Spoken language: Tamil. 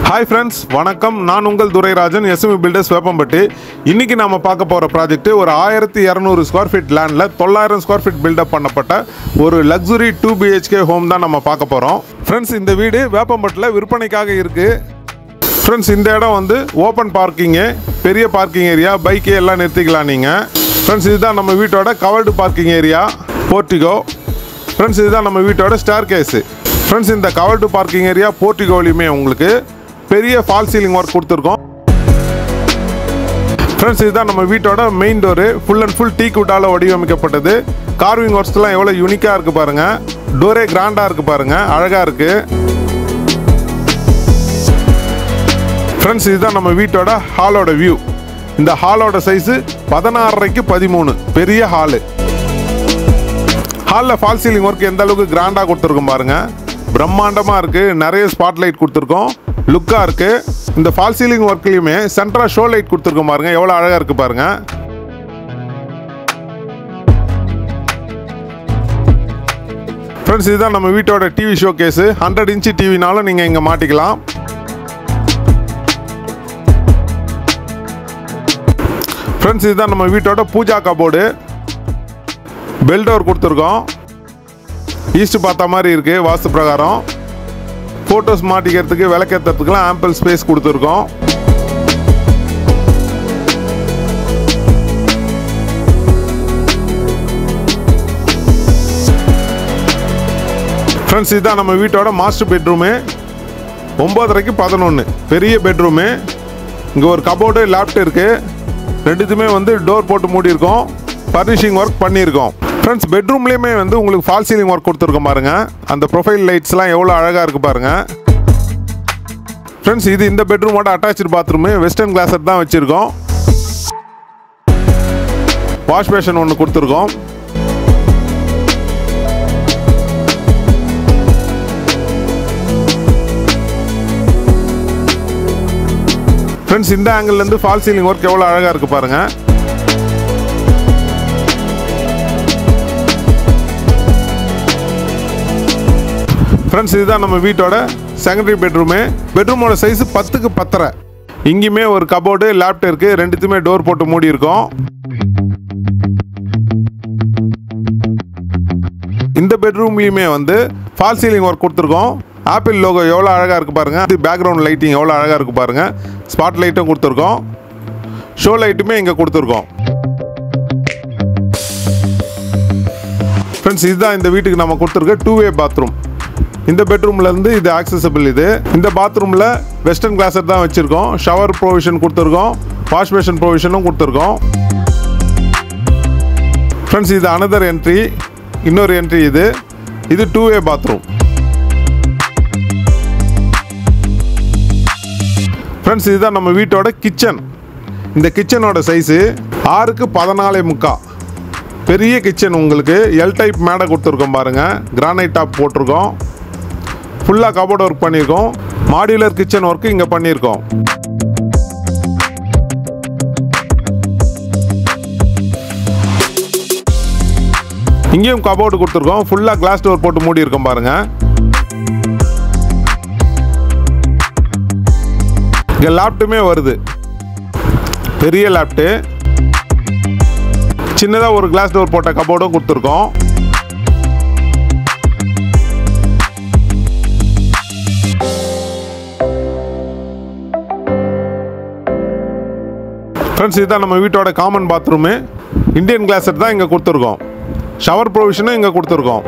Hi friends, வணக்கம். நான் உங்கள் துரைராஜன் எஸ்எம்இ பில்டர்ஸ் வேப்பம்பட்டி. இன்னைக்கு நாம பார்க்க போற ப்ராஜெக்ட் ஒரு 1200 ஸ்கொயர் ஃபீட் லேண்ட்ல 900 ஸ்கொயர் ஃபீட் பில்டப் பண்ணப்பட்ட ஒரு லக்ஸுரி 2 BHK ஹோம் தான் நம்ம பார்க்க போறோம். ஃப்ரெண்ட்ஸ், இந்த வீடு வேப்பம்பட்டில விற்பனைக்காக இருக்கு. ஃப்ரெண்ட்ஸ், இந்த இடம் வந்து ஓப்பன் பார்க்கிங், பெரிய பார்க்கிங் ஏரியா, பைக் எல்லாம் நிறுத்திக்கலாம் நீங்க. ஃப்ரெண்ட்ஸ், இதுதான் நம்ம வீட்டோட covered parking area, portico. Friends, இதுதான் நம்ம வீட்டோட ஸ்டேர் கேஸ். ஃப்ரெண்ட்ஸ், இந்த கவர்டு பார்க்கிங் ஏரியா போர்ட்டிகோலையுமே உங்களுக்கு பெரிய ஃபால் சீலிங் ஒர்க் கொடுத்துருக்கோம். ஃப்ரெண்ட்ஸ், இதுதான் நம்ம வீட்டோட main door, full and full teak வுட்டால் வடிவமைக்கப்பட்டது. கார்விங் ஒர்க்ஸ்லாம் எவ்வளோ யூனிக்காக இருக்குது பாருங்கள். டோரே கிராண்டாக இருக்குது பாருங்கள், அழகாக இருக்குது. ஃப்ரெண்ட்ஸ், இதுதான் நம்ம வீட்டோட ஹாலோட வியூ. இந்த ஹாலோட சைஸு 16:13 13, பெரிய ஹாலு. ஹாலில் ஃபால் சீலிங் ஒர்க் எந்த அளவுக்கு கிராண்டாக கொடுத்துருக்கோம் பாருங்கள், பிரம்மாண்டமாக இருக்குது. நிறைய ஸ்பாட் லைட் கொடுத்துருக்கோம், லுக்காக இருக்குது. இந்த ஃபால் சீலிங் ஒர்க்லையுமே சென்ட்ரா ஷோ லைட் கொடுத்துருக்கோம் பாருங்க, எவ்வளோ அழகாக இருக்குது பாருங்க. ஃப்ரெண்ட்ஸ், இதுதான் நம்ம வீட்டோட டிவி ஷோ கேஸு. 100 இன்ச்சு டிவினாலும் நீங்கள் இங்கே மாட்டிக்கலாம். ஃப்ரெண்ட்ஸ், இதுதான் நம்ம வீட்டோட பூஜா கபோர்டு. பெல் டோர் கொடுத்துருக்கோம், ஈஸ்ட் பார்த்த மாதிரி இருக்குது வாஸ்து பிரகாரம். ஃபோட்டோஸ் மாட்டிக்கிறதுக்கு விளக்கேற்றுறதுக்குலாம் ஆம்பிள் ஸ்பேஸ் கொடுத்துருக்கோம். ஃப்ரெண்ட்ஸ், இதுதான் நம்ம வீட்டோட மாஸ்டர் பெட்ரூமு. 9:30 11, பெரிய பெட்ரூமு. இங்கே ஒரு கபோர்டு, லேப்ட் இருக்குது. ரெண்டுத்துமே வந்து டோர் போட்டு மூடியிருக்கோம், ஃபர்னிஷிங் ஒர்க் பண்ணியிருக்கோம். ஃப்ரெண்ட்ஸ், பெட்ரூம்லேயுமே வந்து உங்களுக்கு ஃபால் சீலிங் ஒர்க் கொடுத்துருக்கோம் பாருங்க. அந்த ப்ரொஃபைல் லைட்ஸ்லாம் எவ்வளோ அழகாக இருக்குது பாருங்க. ஃப்ரெண்ட்ஸ், இது இந்த பெட்ரூமோட அட்டாச்சு பாத்ரூமு, வெஸ்டர்ன் கிளாஸர் தான் வச்சுருக்கோம். வாஷ் பேஷன் ஒன்று கொடுத்துருக்கோம். ஃப்ரெண்ட்ஸ், இந்த ஆங்கிள்லேருந்து ஃபால் சீலிங் ஒர்க் எவ்வளோ அழகாக இருக்குது பாருங்கள். ஃப்ரெண்ட்ஸ், இதுதான் நம்ம வீட்டோட செகண்டரி பெட்ரூமு. பெட்ரூமோட சைஸு 10க்கு 10.5. இங்கேயுமே ஒரு கபோர்டு, லேப்ட் இருக்குது. ரெண்டுத்துமே டோர் போட்டு மூடி இருக்கோம். இந்த பெட்ரூம்லையுமே வந்து ஃபால் சீலிங் ஒர்க் கொடுத்துருக்கோம். ஆப்பிள் லோகோ எவ்வளோ அழகாக இருக்குது பாருங்கள். இது பேக்ரவுண்ட் லைட்டிங் எவ்வளோ அழகாக இருக்குது பாருங்கள். ஸ்பாட் லைட்டும் கொடுத்துருக்கோம், ஷோ லைட்டுமே இங்கே கொடுத்துருக்கோம். ஃப்ரெண்ட்ஸ், இதுதான் இந்த வீட்டுக்கு நம்ம கொடுத்துருக்க 2-way பாத்ரூம். இந்த பெட்ரூம்லேருந்து இது ஆக்சசபிள். இந்த பாத்ரூமில் வெஸ்டர்ன் கிளாஸர் தான் வச்சுருக்கோம். ஷவர் ப்ரொவிஷன் கொடுத்துருக்கோம், வாஷ் பேஷன் ப்ரொவிஷனும் கொடுத்துருக்கோம். ஃப்ரெண்ட்ஸ், இது அனதர் என்ட்ரி, இன்னொரு என்ட்ரி. இது 2-way பாத்ரூம். ஃப்ரெண்ட்ஸ், இதுதான் நம்ம வீட்டோட கிச்சன். இந்த கிச்சனோட சைஸு 6க்கு 14.75, பெரிய கிச்சன். உங்களுக்கு எல் டைப் மேடை கொடுத்துருக்கோம் பாருங்கள், கிரானைட் டாப் போட்டிருக்கோம். ஃபுல்லாக கபோர்ட் ஒர்க் பண்ணியிருக்கோம். மாடுலர் கிச்சன் ஒர்க்கு இங்கே பண்ணியிருக்கோம். இங்கேயும் கபோர்டு கொடுத்துருக்கோம், ஃபுல்லாக கிளாஸ் டோர் போட்டு மூடி இருக்கோம் பாருங்கள். இங்கே லேப்ட்டுமே வருது, பெரிய லேப்ட்டு. சின்னதாக ஒரு கிளாஸ் டோர் போட்ட கபோர்டும் கொடுத்துருக்கோம். ஃப்ரெண்ட்ஸ், இதுதான் நம்ம வீட்டோட காமன் பாத்ரூமு. இந்தியன் கிளாஸர் தான் இங்கே கொடுத்துருக்கோம். ஷவர் ப்ரொவிஷனும் இங்கே கொடுத்துருக்கோம்.